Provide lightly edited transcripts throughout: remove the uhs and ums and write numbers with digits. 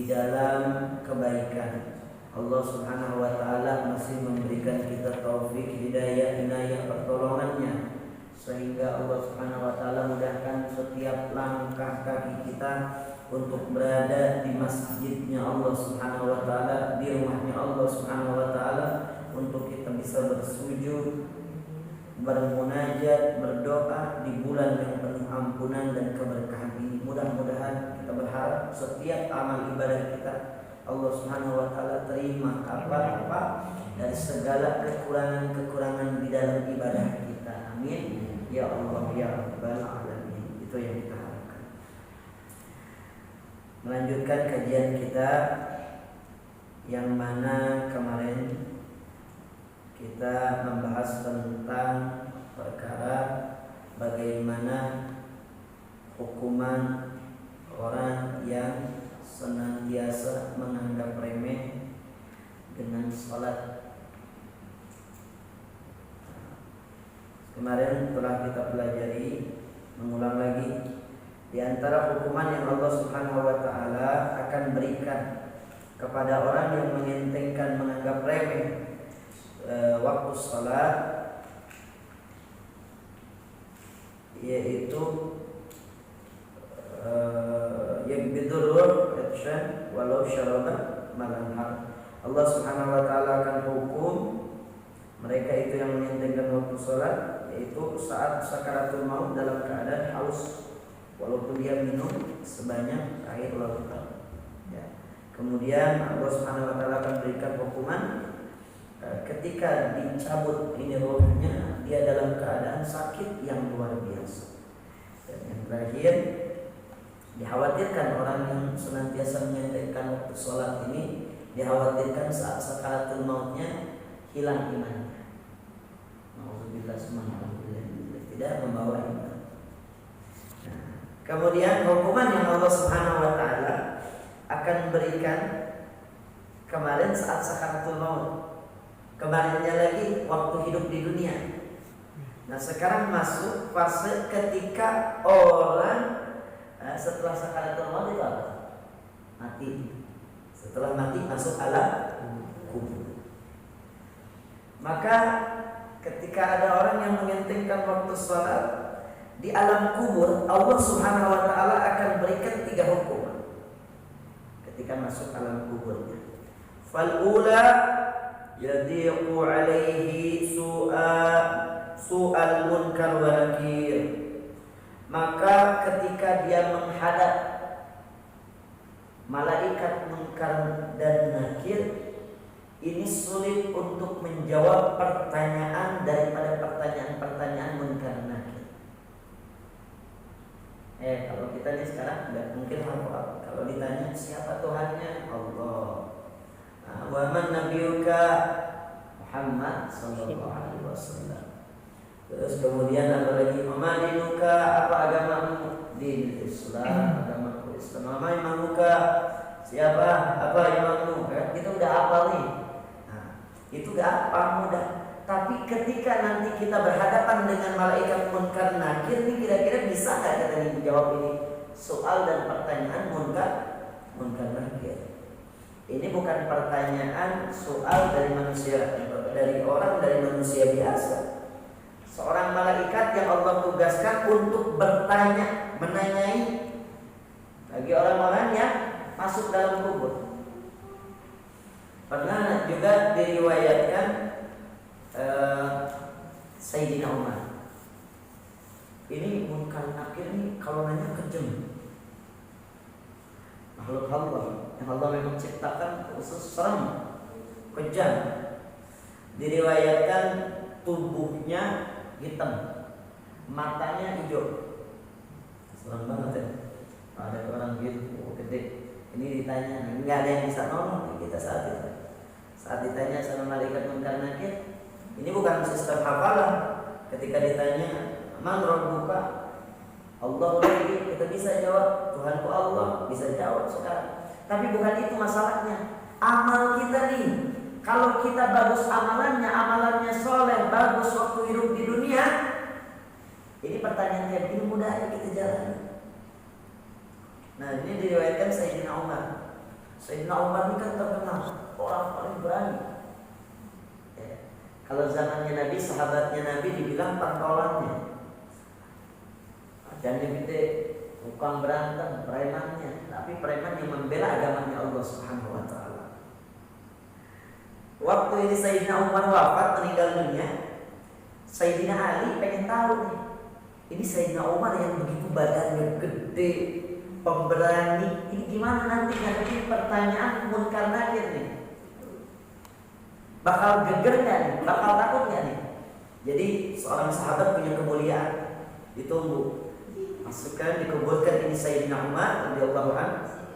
dalam kebaikan. Allah Subhanahu wa taala masih memberikan kita taufik, hidayah, inayah, pertolongannya, sehingga Allah Subhanahu wa taala mudahkan setiap langkah kaki kita untuk berada di masjidnya Allah Subhanahu wa taala, di rumahnya Allah Subhanahu wa taala, untuk kita bisa bersujud, bermunajat, berdoa di bulan yang penuh ampunan dan keberkahan ini. Mudah-mudahan kita berharap setiap amal ibadah kita Allah Subhanahu wa taala terima apa-apa dari segala kekurangan-kekurangan di dalam ibadah kita. Amin ya Allah ya rabbal alamin. Itu yang kita harapkan. Melanjutkan kajian kita yang mana kemarin kita membahas tentang perkara bagaimana hukuman orang yang senantiasa menganggap remeh dengan sholat. Kemarin telah kita pelajari, mengulang lagi, di antara hukuman yang Allah Subhanahu wa taala akan berikan kepada orang yang mengentengkan, menganggap remeh waktu sholat, yaitu yang bidurur action walau syaraba malanhar. Allah Subhanahu wa taala akan hukum mereka itu yang mengentengkan waktu sholat, yaitu saat sakaratul maut dalam keadaan haus, walaupun dia minum sebanyak air lautan. Ya. Kemudian Allah Subhanahu wa taala akan berikan hukuman ketika dicabut ini rohnya, dia dalam keadaan sakit yang luar biasa. Dan yang terakhir, dikhawatirkan orang yang senantiasa mengentengkan waktu sholat ini, dikhawatirkan saat sakaratul mautnya hilang imannya. Alhamdulillah, tidak membawa iman. Nah, kemudian hukuman yang Allah Subhanahu wa taala akan berikan kemarin saat sakaratul maut, kemarinnya lagi waktu hidup di dunia. Nah, sekarang masuk fase ketika orang setelah sakaratul maut itu apa? Mati. Setelah mati masuk alam kubur. Maka ketika ada orang yang mengentengkan waktu sholat di alam kubur, Allah Subhanahu wa taala akan berikan 3 hukuman ketika masuk alam kuburnya. Fal ula yadiqu alaihi su'al munkar wa nakir. Maka ketika dia menghadap malaikat munkar dan nakir, ini sulit untuk menjawab pertanyaan daripada pertanyaan-pertanyaan munkar nakir. Kalau kita nih sekarang nggak mungkin hafal. Kalau ditanya siapa Tuhannya, Allah. Wa man nabiyuka, Muhammad sallallahu alaihi wasallam. Terus kemudian apa lagi? Madinuka, apa agamamu? Din Islam, agamaku Islam. Mama imamuka, siapa? Apa imammu? Itu udah hafal nih. Nah, itu gampang, mudah. Tapi ketika nanti kita berhadapan dengan malaikat munkar nakir, ini kira-kira bisa nggak kita menjawab ini soal dan pertanyaan munkar nakir? Ini bukan pertanyaan soal dari manusia, dari orang, dari manusia biasa. Seorang malaikat yang Allah tugaskan untuk bertanya, menanyai bagi orang-orang yang masuk dalam kubur. Pernah juga diriwayatkan Sayyidina Umar. Ini munkar nakir ini kalau nanya kejam. Makhluk Allah yang Allah memang ciptakan khusus, serem, kejam. Diriwayatkan tubuhnya hitam, matanya hijau, serem banget ya. Ada orang gitu, gede. Ini ditanya, nggak ada yang bisa nolong kita saat itu. Saat ditanya sama malaikat munkar nakir, ini bukan sistem hafalan. Ketika ditanya, man rabbuka, Allah lagi, kita bisa jawab Tuhanku Allah, bisa jawab sekarang. Tapi bukan itu masalahnya. Amal kita nih, kalau kita bagus amalannya soleh, bagus waktu hidup di dunia, ini pertanyaan yang ini mudah kita jalani. Nah, ini diriwayatkan Sayyidina Umar. Sayyidina Umar ini kan terkenal orang paling berani. Ya. Kalau zamannya Nabi, sahabatnya Nabi dibilang pentolannya. Jangan gede, bukan berantem, premannya, tapi preman yang membela agamanya Allah Subhanahu wa taala. Waktu ini Sayyidina Umar wafat, meninggal dunia, Sayyidina Ali pengen tahu nih, ini Sayyidina Umar yang begitu badannya gede, pemberani, ini gimana nanti ngadepin pertanyaan munkar nakir nih? Bakal geger nggak nih? Bakal takut nggak nih? Jadi seorang sahabat punya kemuliaan, ditunggu. Masukkan, dikuburkan ini Sayyidina Umar radhiyallahu anhu.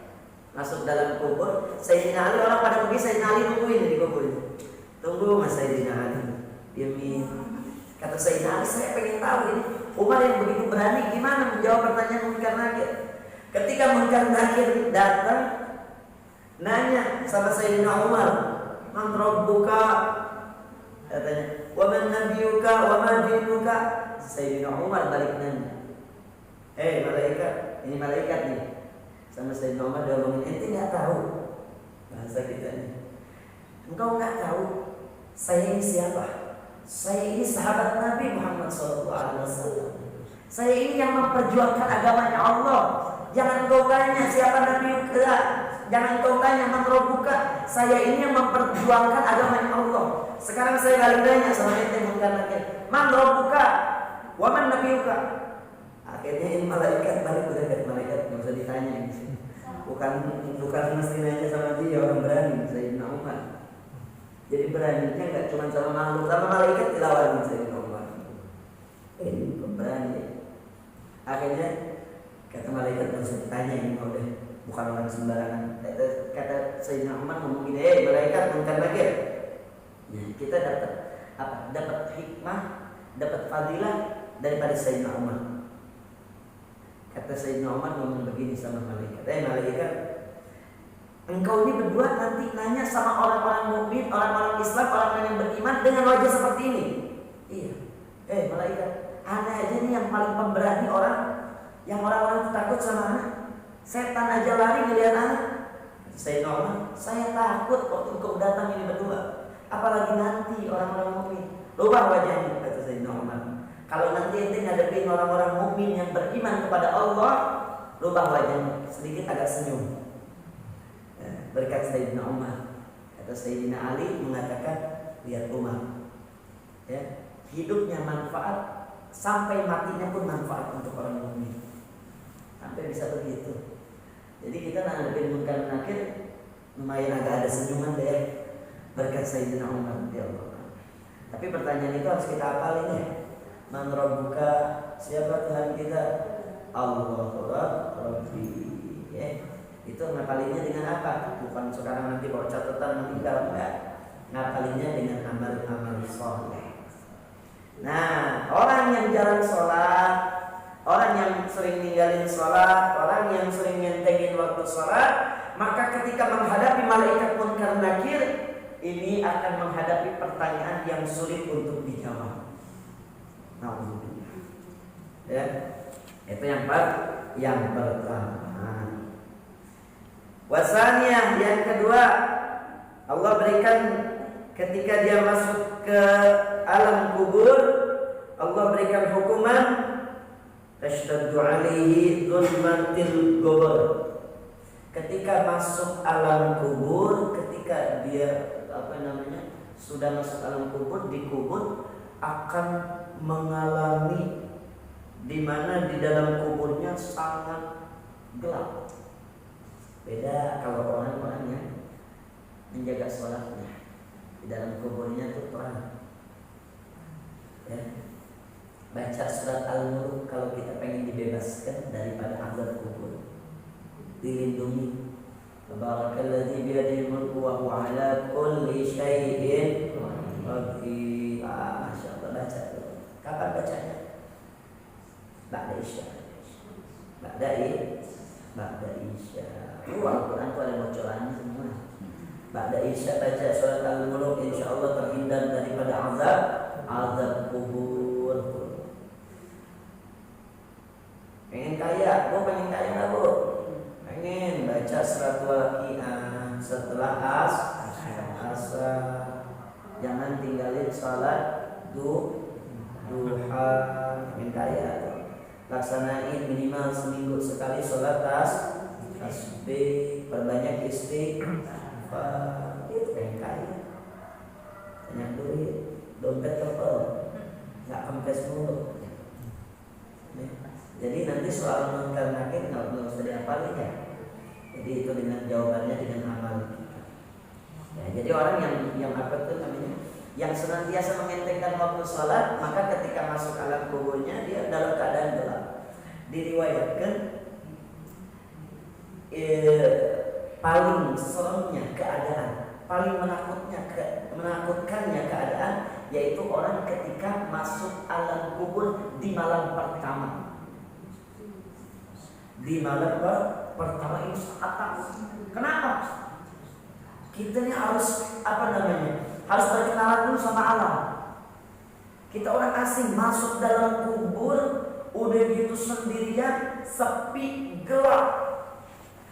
Masuk dalam kubur. Sayyidina Ali, orang pada pergi, Sayyidina Ali nungguin di kubur. Tunggu Mas Sayyidina Ali. Diamin. Kata Sayyidina Ali, saya pengen tahu ini Umar yang begitu berani gimana menjawab pertanyaan munkar nakir. Ketika munkar nakir datang, nanya sama Sayyidina Umar, "Man rabbuka?" Katanya, "Wa man nabiyuka wa ma dinuka?" Sayyidina Umar balik nanya, malaikat, ini malaikat nih. Sama Sayyidina Umar dia ngomongin, ente nggak tahu bahasa kita nih. Engkau nggak tahu saya ini siapa? Saya ini sahabat Nabi Muhammad SAW. Saya ini yang memperjuangkan agamanya Allah. Jangan kau tanya siapa Nabi kita. Jangan kau tanya man rabbuka. Saya ini yang memperjuangkan agamanya Allah. Sekarang saya balik tanya sama ente munkar nakir, man rabbuka wa man nabiyuka. Akhirnya ini malaikat balik udah dari malaikat, nggak usah ditanya ini. Bukan mesti nanya sama dia, orang berani Sayyidina Umar. Jadi beraninya nggak cuma sama makhluk, sama malaikat dilawan Sayyidina Umar. Ini pemberani. Akhirnya kata malaikat nggak usah ditanya ini udah bukan orang sembarangan. Kata Sayyidina Umar ngomong gini, malaikat munkar nakir. Ya, kita dapat apa? Dapat hikmah, dapat fadilah daripada Sayyidina Umar. Kata Sayyidina Umar ngomong begini sama malaikat, malaikat, engkau ini berdua nanti nanya sama orang-orang mukmin, orang-orang Islam, orang-orang yang beriman dengan wajah seperti ini. Iya. Malaikat, anak aja nih yang paling pemberani orang, yang orang-orang takut sama anak. Setan aja lari ngelihat anak. Sayyidina Umar, saya takut waktu engkau datang ini berdua. Apalagi nanti orang-orang mukmin. Rubah wajahnya, kata Sayyidina Umar. Kalau nanti ente ngadepin orang-orang mukmin yang beriman kepada Allah, rubah wajahnya, sedikit agak senyum. Berkat Sayyidina Umar. Kata Sayyidina Ali mengatakan, lihat Umar, ya, hidupnya manfaat, sampai matinya pun manfaat untuk orang mukmin. Sampai bisa begitu. Jadi kita ngadepin munkar nakir, lumayan agak ada senyuman deh, berkat Sayyidina Umar radhiyallahu anhu. Tapi pertanyaan itu harus kita hafalin ya. Man rabbuka, siapa Tuhan kita? Allahu Rabbi. Itu ngapalinnya dengan apa? Bukan sekarang nanti bawa catatan nanti enggak. Ngapalinnya dengan amal-amal soleh. Nah, orang yang jarang sholat, orang yang sering ninggalin sholat, orang yang sering nyentengin waktu sholat, maka ketika menghadapi malaikat munkar nakir, ini akan menghadapi pertanyaan yang sulit untuk dijawab. Ya, itu yang pertama. Wasaniyah, yang kedua, Allah berikan ketika dia masuk ke alam kubur, Allah berikan hukuman tashtaddu alaihi dhulmatil gubur. Ketika masuk alam kubur, ketika dia sudah masuk alam kubur, dikubur, akan mengalami di mana di dalam kuburnya sangat gelap. Beda kalau orang-orang yang menjaga sholatnya, di dalam kuburnya itu terang. Ya. Baca surat Al-Mulk kalau kita pengen dibebaskan daripada azab kubur, dilindungi. Tabarakalladzi biyadihil mulku wa huwa ala kulli syai'in qadir. Masya Allah, baca dulu. Kapan bacanya? Ba'da Isya. Ba'da Isya. Al-Quran itu ada bocorannya semua. Ba'da Isya baca surat Al-Mulk, insyaallah terhindar daripada azab kubur. Pengen kaya, Bu pengen kaya nggak Bu? Pengen baca surat Waqiah. setelah asar. Jangan tinggalin sholat duha. Laksanain minimal seminggu sekali sholat tasbih, perbanyak istighfar. Itu yang kaya. Banyak duit, dompet tebal, nggak kempes mulu. Jadi nanti soal munkar nakir nggak usah dihafalin ya. Jadi itu dengan jawabannya dengan amal kita. Ya, jadi orang yang apa tuh namanya, yang senantiasa mengentengkan waktu sholat, maka ketika masuk alam kuburnya dia dalam keadaan gelap. Diriwayatkan paling seremnya keadaan, paling menakutkannya keadaan, yaitu orang ketika masuk alam kubur di malam pertama. Di malam pertama ini sangat takut. Kenapa? Kita ini harus harus berkenalan dulu sama alam. Kita orang asing masuk dalam kubur, udah gitu sendirian, sepi, gelap.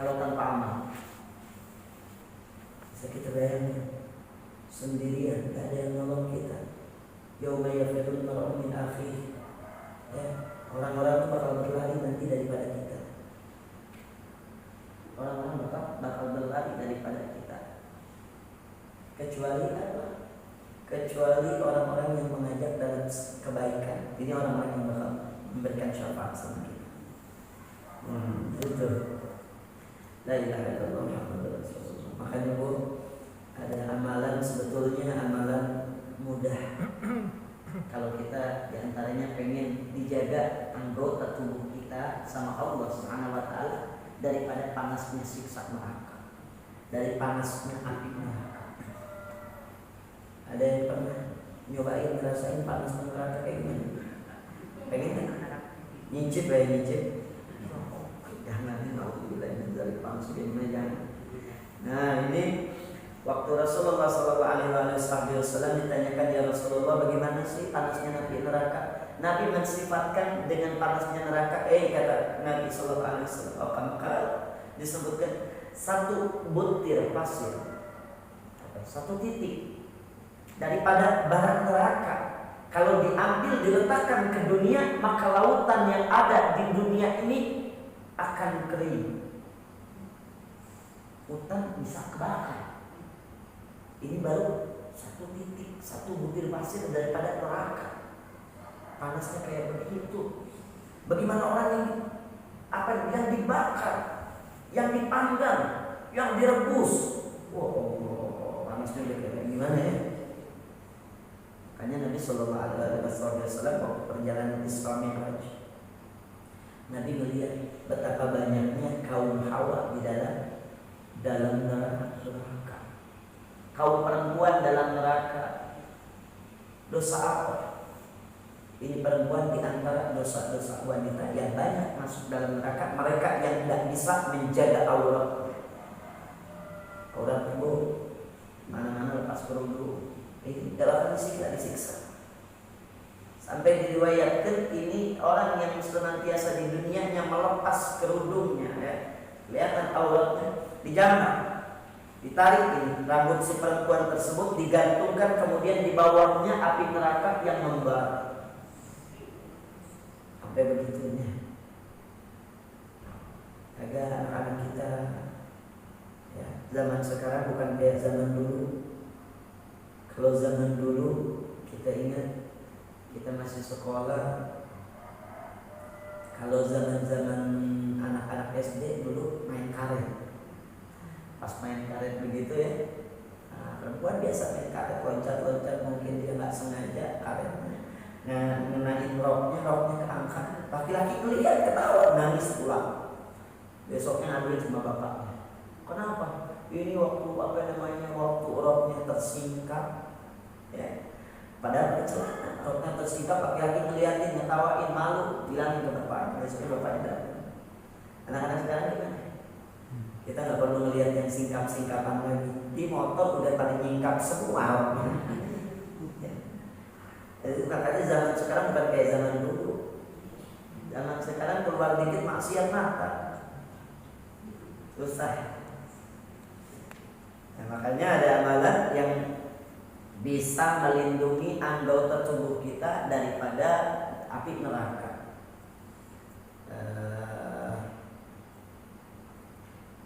Kalau tanpa amal, bisa kita bayangin sendirian, gak ada yang nolong kita. Yauma yafirul mar'u min akhihi. Ya, orang-orang itu bakal berlari nanti daripada kita. Orang-orang bakal berlari daripada kita. Kecuali apa? Kecuali orang-orang yang mengajak dalam kebaikan. Ini orang-orang yang bakal memberikan syafaat sama kita. Itu. La ilaha illallah Muhammadur Rasulullah. Makanya Bu, ada amalan sebetulnya amalan mudah. Kalau kita diantaranya pengen dijaga anggota tubuh kita sama Allah Subhanahu wa Ta'ala daripada panasnya siksa neraka, dari panasnya api neraka. Ada yang pernah nyobain ngerasain panas neraka kayak gimana? Pengen kan? Nyicip ya nyicip. Jangan nauzubillah dari panas gimana jangan. Nah ini waktu Rasulullah SAW ditanyakan, ya Rasulullah bagaimana sih panasnya api neraka? Nabi mensifatkan dengan panasnya neraka. Kata Nabi SAW, disebutkan satu butir pasir, satu titik daripada bara neraka. Kalau diambil diletakkan ke dunia, maka lautan yang ada di dunia ini akan kering. Hutan bisa kebakar. Ini baru satu titik, satu butir pasir daripada neraka. Panasnya kayak begitu. Bagaimana orang yang dibakar, yang dipanggang, yang direbus? Wow, panasnya udah kayak gimana ya? Makanya Nabi Sallallahu Alaihi Wasallam waktu perjalanan Isra Mi'raj, Nabi melihat betapa banyaknya kaum Hawa di dalam neraka. Kaum perempuan dalam neraka. Dosa apa? Ini perempuan di antara dosa-dosa wanita yang banyak masuk dalam neraka. Mereka yang tidak bisa menjaga aurat. Aurat tubuh mana-mana lepas kerudung. Ini dalam disiksa. Sampai diriwayatkan ini orang yang senantiasa di dunianya melepas kerudungnya, ya. Kelihatan auratnya, dijamah, ditarik ini rambut si perempuan tersebut, digantungkan, kemudian di bawahnya api neraka yang membara. Sampai begitunya. Agar anak-anak kita, ya, zaman sekarang bukan kayak zaman dulu. Kalau zaman dulu kita ingat, kita masih sekolah. Kalau zaman-zaman anak-anak SD dulu main karet. Pas main karet begitu ya, perempuan biasa main karet, loncat-loncat, mungkin dia nggak sengaja karetnya. Nah, ngenain roknya keangkat. Laki-laki ngeliat ketawa, nangis pulang. Besoknya ngaduin sama bapaknya. Kenapa? Ini waktu waktu roknya tersingkap, ya. Padahal celana roknya tersingkap, laki-laki ngeliatin, ngetawain, malu, bilangin ke bapaknya. Besoknya bapaknya datang. Anak-anak sekarang gimana? Kita nggak perlu ngeliat yang singkap-singkapan lagi. Di motor udah pada nyingkap semua roknya. Jadi makanya zaman sekarang bukan kayak zaman dulu. Zaman sekarang keluar dikit maksiat mata. Susah. Nah, makanya ada amalan yang bisa melindungi anggota tubuh kita daripada api neraka.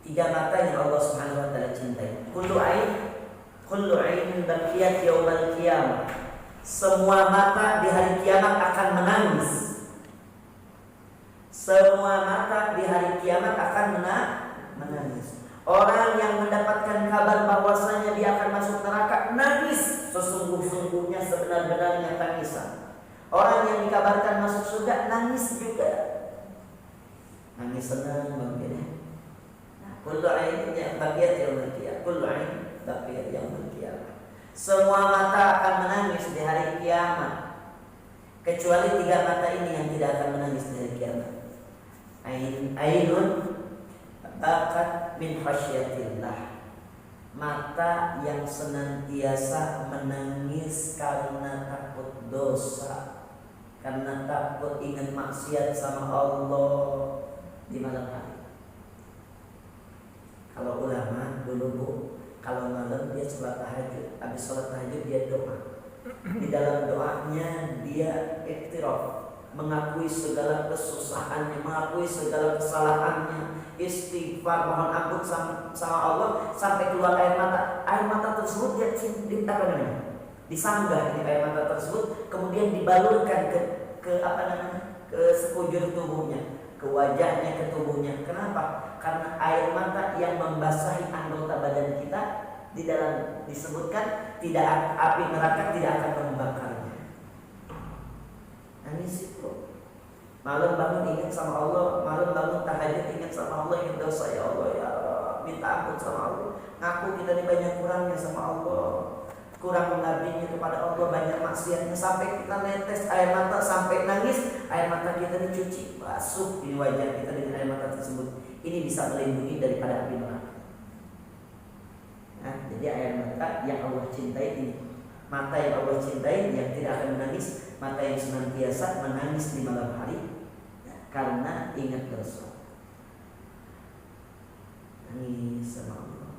3 mata yang Allah Subhanahu wa taala cintai. Kullu ainin baqiyat yaumal qiyamah. Semua mata di hari kiamat akan menangis. Semua mata di hari kiamat akan menangis. Orang yang mendapatkan kabar bahwasanya dia akan masuk neraka nangis sesungguh-sungguhnya, sebenar-benarnya tangisan. Orang yang dikabarkan masuk surga nangis juga. Nangis senang mungkin. Kullu ainin baqiyat yaumil qiyamah. Kullu ainin baqiyat yaumil qiyamah. Semua mata akan menangis di hari kiamat, kecuali 3 mata ini yang tidak akan menangis di hari kiamat. Ainun bakat min khasyatillah. Mata yang senantiasa menangis karena takut dosa, karena takut ingat maksiat sama Allah di malam hari. Kalau ulama dulu Bu, kalau malam dia sholat tahajud, habis sholat tahajud dia doa. Di dalam doanya dia iktiraf, mengakui segala kesusahannya, mengakui segala kesalahannya, istighfar, mohon ampun sama Allah sampai keluar air mata. Air mata tersebut dia disanggah ini air mata tersebut, kemudian dibalurkan ke sekujur tubuhnya, ke wajahnya, ke tubuhnya. Kenapa? Karena air mata yang membasahi anggota badan kita, di dalam disebutkan tidak api neraka tidak akan membakarnya. Nangis itu. Malam bangun ingat sama Allah, malam bangun tahajud ingat sama Allah, ingat dosa ya Allah, ya Allah, minta ampun sama Allah. Ngaku kita ini banyak kurangnya sama Allah, kurang mengabdinya kepada Allah, banyak maksiatnya, sampai kita netes air mata, sampai nangis, air mata kita dicuci, basuh di wajah kita dengan air mata tersebut. Ini bisa melindungi daripada api neraka. Nah, jadi air mata yang Allah cintai ini, mata yang Allah cintai yang tidak akan menangis, mata yang senantiasa menangis di malam hari karena ingat dosa. Nangis sama Allah,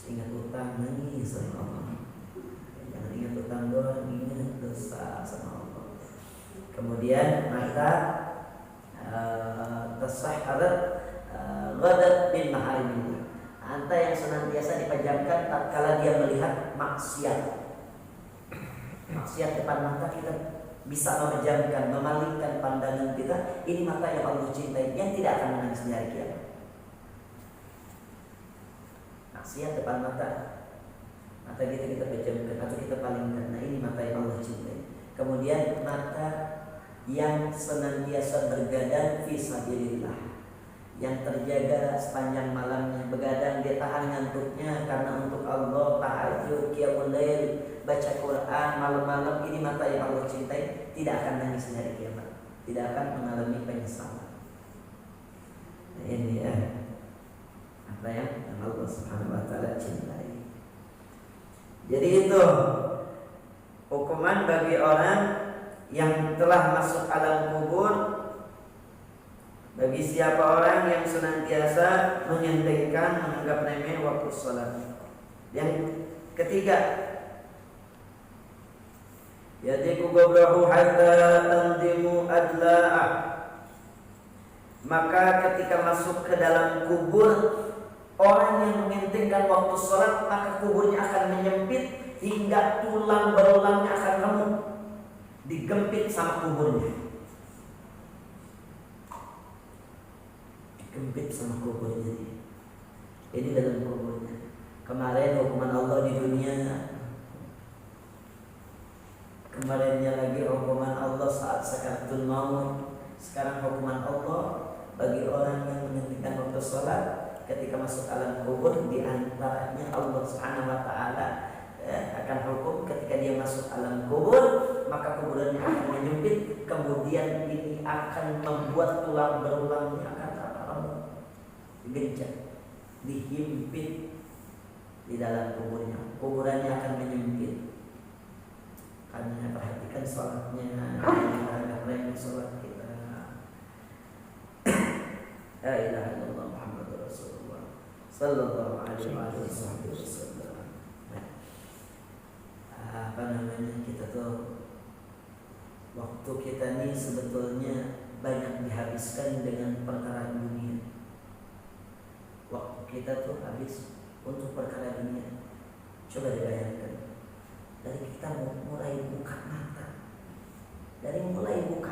ingat utang, nangis sama Allah. Jangan ingat utang doang, ingat dosa sama Allah. Kemudian mata tasahharat ghadat bin maharimillah. Mata yang senantiasa dipejamkan tatkala dia melihat maksiat. Maksiat depan mata kita bisa memejamkan, memalingkan pandangan kita. Ini mata yang Allah cintai, yang tidak akan menangis di hari kiamat. Maksiat depan mata kita pejamkan atau kita palingkan. Nah, ini mata yang Allah cintai. Kemudian mata yang senantiasa bergadang fi sabilillah, yang terjaga sepanjang malamnya, begadang dia tahan ngantuknya karena untuk Allah, tahajud, qiyamul lail, baca Quran malam-malam. Ini mata yang Allah cintai, tidak akan nangis di hari kiamat, tidak akan mengalami penyesalan. Nah, ini apa yang Allah Subhanahu wa taala cintai. Jadi itu hukuman bagi orang yang telah masuk alam kubur. Bagi siapa orang yang senantiasa menyentengkan, menganggap remeh waktu sholat. Yang ketiga, yadiku gobrahu hatta tandimu adla'ah. Maka ketika masuk ke dalam kubur, orang yang mementingkan waktu sholat, maka kuburnya akan menyempit hingga tulang berulangnya akan remuk, digempit sama kuburnya. Gempit sama kuburnya. Ini dalam kuburnya. Kemarin hukuman Allah di dunia, kemarinnya lagi hukuman Allah saat sakaratul maut. Sekarang hukuman Allah bagi orang yang menghentikan waktu sholat ketika masuk alam kubur. Di antaranya Allah Subhanahu wa taala akan hukum ketika dia masuk alam kubur, maka kuburannya akan menyempit, kemudian ini akan membuat tulang berulangnya akan digencet, dihimpit di dalam kuburnya. Kuburannya akan menyempit. Karena perhatikan sholatnya, jangan remeh sholat kita. La ilaha illallah Muhammadur Rasulullah sallallahu alaihi wasallam. Apa namanya, kita tuh waktu kita nih sebetulnya banyak dihabiskan dengan perkara dunia. Waktu kita tuh habis untuk perkara dunia. Coba dibayangkan, dari kita mulai buka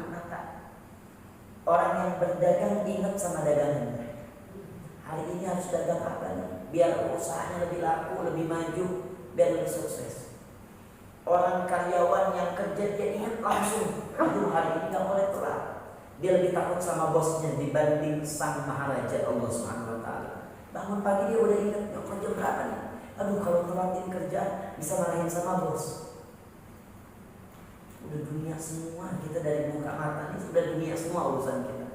mata, orang yang berdagang ingat sama dagangan. Hari ini harus dagang apa nih? Biar usahanya lebih laku, lebih maju, biar lebih sukses. Orang karyawan yang kerja dia ingat langsung, aduh hari ini gak boleh telat. Dia lebih takut sama bosnya dibanding sang maharaja Allah Subhanahu Wa Taala. Bangun pagi dia udah ingat, ya kerja berapa nih? Aduh kalau telatin kerja bisa marahin sama bos. Udah dunia semua, kita dari buka mata ini sudah dunia semua urusan kita.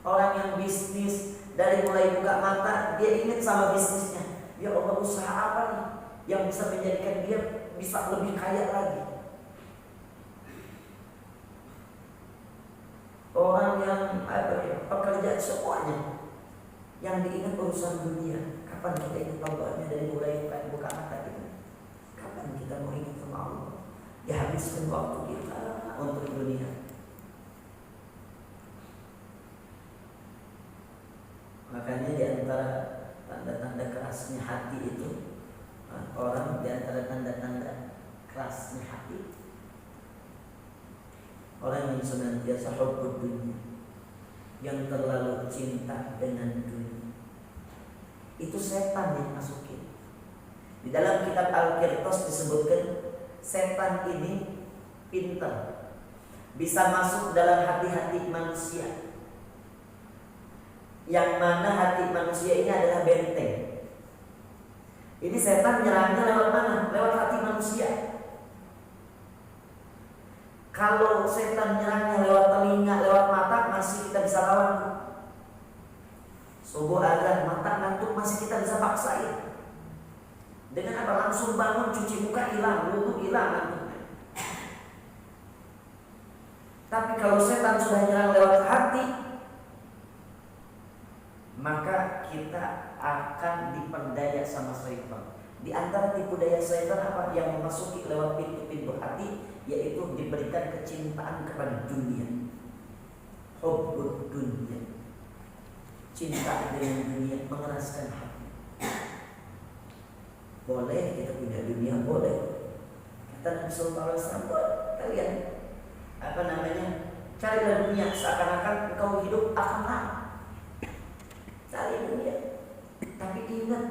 Orang yang bisnis dari mulai buka mata dia ingat sama bisnisnya. Ya Allah, usaha apa nih yang bisa menjadikan dia bisa lebih kaya lagi. Orang yang pekerjaan semuanya yang diingat urusan dunia. Kapan kita ingat Allahnya dari mulai buka mata kita? Kapan kita mau ingat sama Allah? Ya habiskan waktu kita untuk dunia. Makanya di antara tanda-tanda kerasnya hati itu, orang di antara tanda-tanda kerasnya hati, orang yang senantiasa hubbud dunia, yang terlalu cinta dengan dunia. Itu setan yang masukin. Di dalam kitab Al-Qirtas disebutkan setan ini pintar, bisa masuk dalam hati-hati manusia. Yang mana hati manusia ini adalah benteng. Ini setan menyerangnya lewat mana? Lewat hati manusia. Kalau setan menyerangnya lewat telinga, lewat mata, masih kita bisa lawan. Subuh azan, mata ngantuk masih kita bisa paksain. Dengan apa? Langsung bangun, cuci muka hilang, wudu hilang ngantuknya. Tapi kalau setan sudah menyerang lewat hati, maka kita akan diperdaya sama syaitan. Di antara tipu daya syaitan apa? Yang memasuki lewat pintu-pintu hati, yaitu diberikan kecintaan kepada dunia. Hubbud dunia, cinta dengan dunia mengeraskan hati. Boleh kita punya dunia, boleh. Kata Nabi Sallallahu Alaihi Wasallam, kalian carilah dunia seakan-akan engkau hidup akan lama. Cari dunia, tapi ingat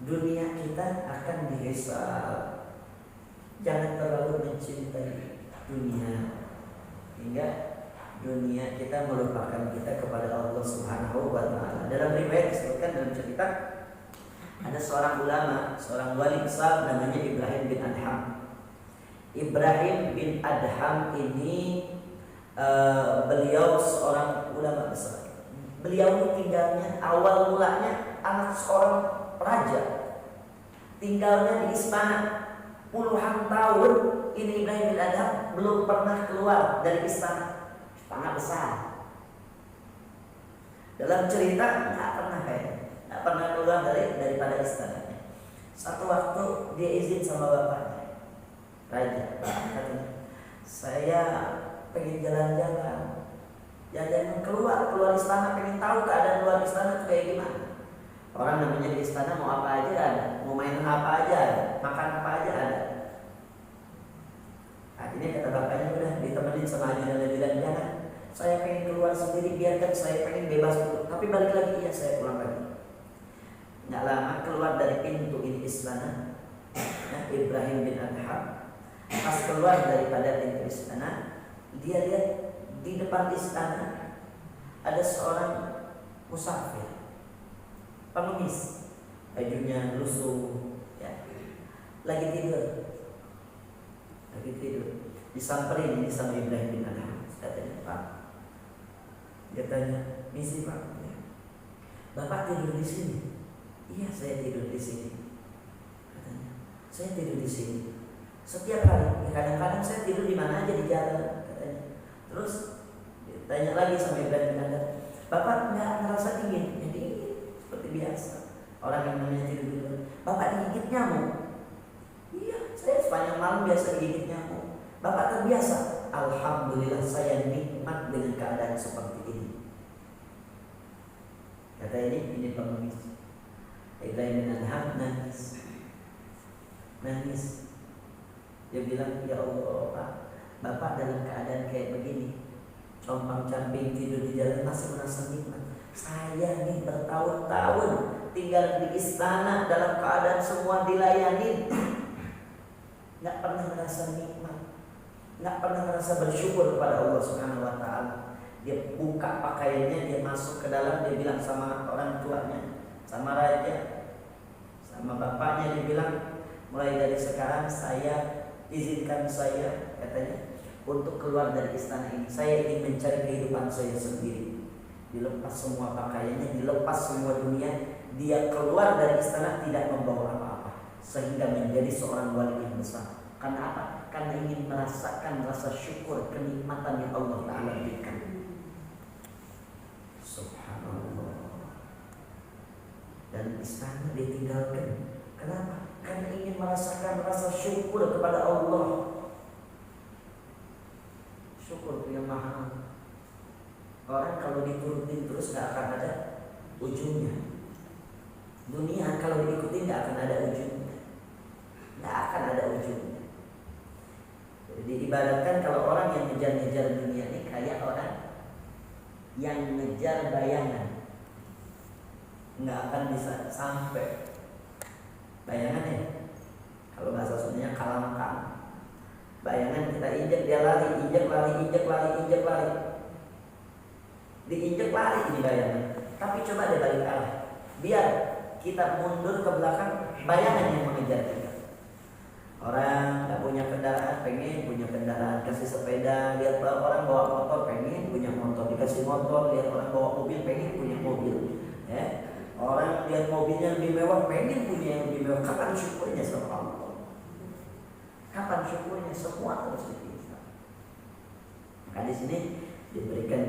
dunia kita akan dihisab. Jangan terlalu mencintai dunia hingga dunia kita melupakan kita kepada Allah Subhanahu Wa Taala. Dalam riwayat disebutkan dalam cerita, ada seorang ulama, seorang wali besar namanya Ibrahim bin Adham. Ibrahim bin Adham ini beliau seorang ulama besar. Beliau tinggalnya awal mulanya anak seorang raja, tinggalnya di istana puluhan tahun. Ini Ibrahim bin Adham belum pernah keluar dari istana besar. Dalam cerita nggak pernah keluar daripada istananya. Satu waktu dia izin sama bapaknya, raja, katanya, saya pengen jalan-jalan keluar istana, pengen tahu keadaan luar istana itu kayak gimana. Orang namanya di istana mau apa aja ada, mau main apa aja ada, makan apa aja ada. Akhirnya kata bapaknya, udah ditemenin sama ajudan-ajudan, jangan, saya pengen keluar sendiri, biarkan saya pengen bebas dulu, tapi balik lagi, ya saya pulang lagi. Nggak lama keluar dari pintu ini istana, Ibrahim bin Adham pas keluar daripada pintu istana, dia lihat di depan istana ada seorang musafir, pengemis, bajunya lusuh, ya, lagi tidur. Disamperin ini sama Ibrahim bin Adham, katanya, Pak, dia tanya, misi Pak, ya. Bapak tidur di sini? Iya, saya tidur di sini. Katanya, saya tidur di sini setiap hari. Kadang-kadang saya tidur di mana aja, di jalan, katanya. Terus tanya lagi sama Ibrahim bin Adham, Bapak nggak ngerasa dingin? Ya dingin. seperti biasa. Orang yang namanya tidur di luar, bapak digigit nyamuk. Iya, saya sepanjang malam biasa digigit nyamuk. Bapak terbiasa. Alhamdulillah saya nikmat dengan keadaan seperti ini. Kata ini pengemis. Ibrahim bin Adham nangis. Dia bilang, ya Allah Pak, bapak dalam keadaan kayak begini, compang-camping tidur di jalan masih merasa nikmat. Saya nih bertahun-tahun tinggal di istana dalam keadaan semua dilayani, nggak pernah merasa nikmat, nggak pernah merasa bersyukur kepada Allah Subhanahu Wa Taala. Dia buka pakaiannya, dia masuk ke dalam, dia bilang sama orang tuanya, sama raja, sama bapaknya, dia bilang, mulai dari sekarang izinkan saya, katanya, untuk keluar dari istana ini. Saya ingin mencari kehidupan saya sendiri. Dilepas semua pakaiannya, dilepas semua dunia, dia keluar dari istana tidak membawa apa-apa, sehingga menjadi seorang wali yang besar. Karena apa? Karena ingin merasakan rasa syukur kenikmatan yang Allah Ta'ala berikan. Subhanallah. Dan istana dia tinggalkan. Kenapa? Karena ingin merasakan rasa syukur kepada Allah. Syukur yang mahal. Orang kalau diturutin terus gak akan ada ujungnya. Dunia kalau diikutin gak akan ada ujungnya. Gak akan ada ujungnya. Jadi ibaratkan kalau orang yang ngejar-ngejar dunia ini kayak orang yang ngejar bayangan, gak akan bisa sampai. Bayangan ya, kalau bahasa Sundanya kalangkang. Bayangan kita injek dia lari, injek lari. Diinjek lari ini bayangan. Tapi coba dia balik arah. Biar kita mundur ke belakang, bayangan yang mengejar kita. Orang nggak punya kendaraan, pengen punya kendaraan, kasih sepeda. Lihat orang bawa motor, pengen punya motor, dikasih motor. Lihat orang bawa mobil, pengen punya mobil. Ya. Orang lihat mobilnya lebih mewah, pengen punya yang lebih mewah. Kapan syukurnya sama Allah? Kapan syukurnya? Semua harus dipisah. Maka di sini diberikan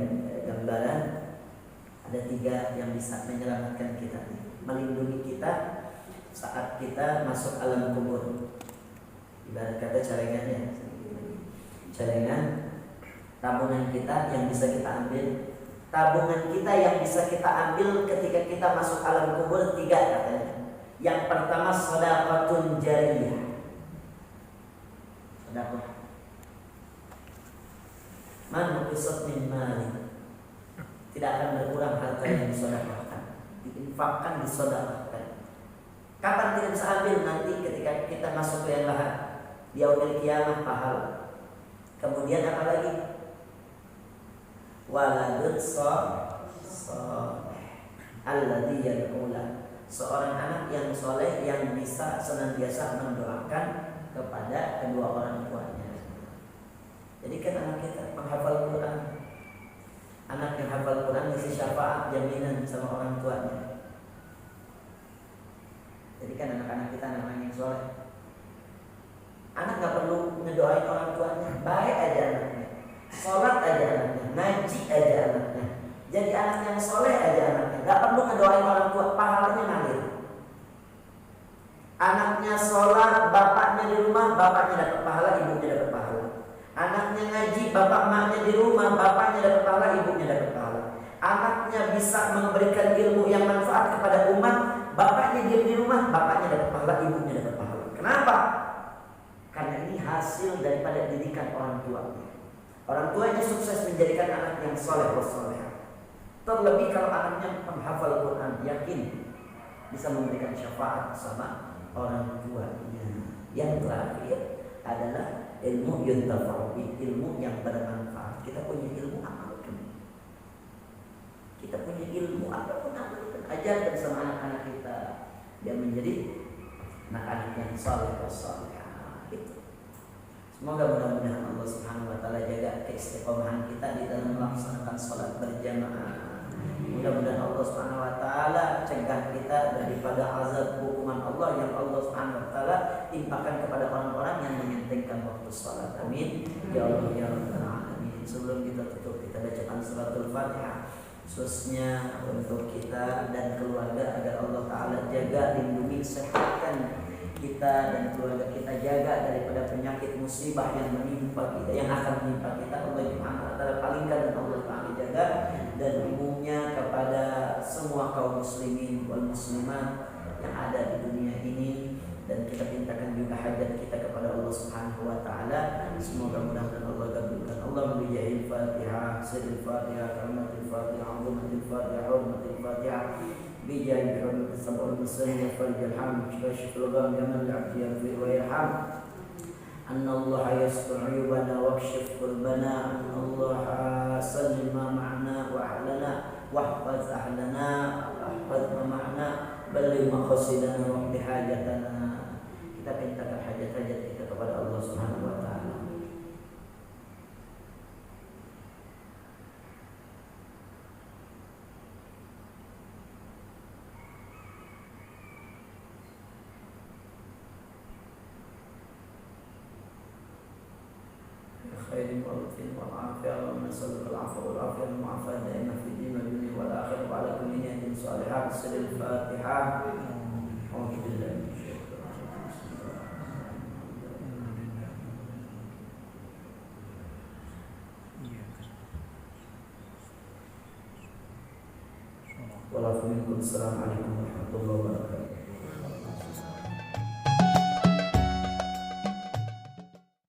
gambaran ada 3 yang bisa menyelamatkan kita, melindungi kita saat kita masuk alam kubur. Ibarat kata celengannya, celengan tabungan kita yang bisa kita ambil, tabungan kita yang bisa kita ambil ketika kita masuk alam kubur 3 katanya. Yang pertama shadaqatun jariyah, sedekah. Man nuqisat min mali, tidak akan berkurang harta yang disedekahkan, diinfakkan, disedekahkan. Kapan tidak bisa ambil? Nanti ketika kita masuk ke yang lahat, di yaumil qiyamah pahala. Kemudian apa lagi? Waladun salih alladzi yad'ula, seorang anak yang soleh yang bisa senantiasa mendoakan kepada kedua orang tuanya. Jadi kan anak kita menghafal Quran, anak yang hafal Quran ngasih syafaat jaminan sama orang tuanya. Jadi kan anak-anak kita anak-anak yang soleh. Anak gak perlu ngedoain orang tuanya, baik aja anaknya, sholat aja anaknya, ngaji aja anaknya, jadi anak yang soleh aja anaknya, gak perlu ngedoain orang tua, pahalanya ngalir. Anaknya sholat, bapaknya di rumah, bapaknya dapat pahala, ibunya dapat pahala. Anaknya ngaji, bapak maknya di rumah, bapaknya dapat pahala, ibunya dapat pahala. Anaknya bisa memberikan ilmu yang manfaat kepada umat, bapaknya diam di rumah, bapaknya dapat pahala, ibunya dapat pahala. Kenapa? Karena ini hasil daripada didikan orang tuanya. Orang tuanya sukses menjadikan anak yang soleh wassoleh. Terlebih kalau anaknya penghafal Quran, yakin bisa memberikan syafaat sama orang tuanya. Yang terakhir adalah ilmu yuntafa'u, ilmu yang bermanfaat. Kita punya ilmu amalkan. Kita punya ilmu apapun amalkan. Ajarkan sama anak-anak kita, dia menjadi anak-anak yang soleh wassoleh. Itu. Semoga mudah-mudahan Allah Subhanahu wa taala jaga keistiqomahan kita di dalam melaksanakan salat berjamaah. Mudah-mudahan Allah Subhanahu wa taala cegah kita daripada azab hukuman Allah yang Allah Subhanahu wa taala timpakan kepada orang-orang yang menyentengkan waktu salat. Amin. Ya Allah ya Rabbal alamin. Sebelum kita tutup, kita bacakan suratul Fatihah khususnya untuk kita dan keluarga agar jaga, lindungi, sehatkan kita dan keluarga kita, jaga daripada penyakit musibah yang menimpa kita, yang akan menimpa kita. Allah Subhanahu wa taala palingkan dan Allah Ta'ala jaga, dan umumnya kepada semua kaum muslimin wal muslimat yang ada di dunia ini. Dan kita mintakan juga hajat kita kepada Allah Subhanahu wa taala. Semoga mudah-mudahan Allah kabulkan. Allahumma bijahil Fatihah, sirril Fatihah, karamatil Fatihah, azumatil Fatihah, hurmatil Fatihah, bijahil hurmatil sab'ul muslimin, farijal hamd, kashful gham, jamal abdi yaghfir wa yarham. Anna Allah yastur uyubana wa kshif qurbana. Anna Allah sallim ma ma'na wa ahlana wahfaz ahlana wahfaz ma ma'na balligh maqasidana wa qdi hajatana. Kita mintakan hajat-hajat kita kepada Allah Subhanahu wa taala. Khairin wa lutfin wa afiyah wa nasallu al-afwa wal afiyah wal mu'afah daima fi din wa dunya wal akhirah wa ala kulli niyatin salihah. Sirril Fatihah. Alhamdulillah. Waalaikumsalam warahmatullahi wabarakatuh.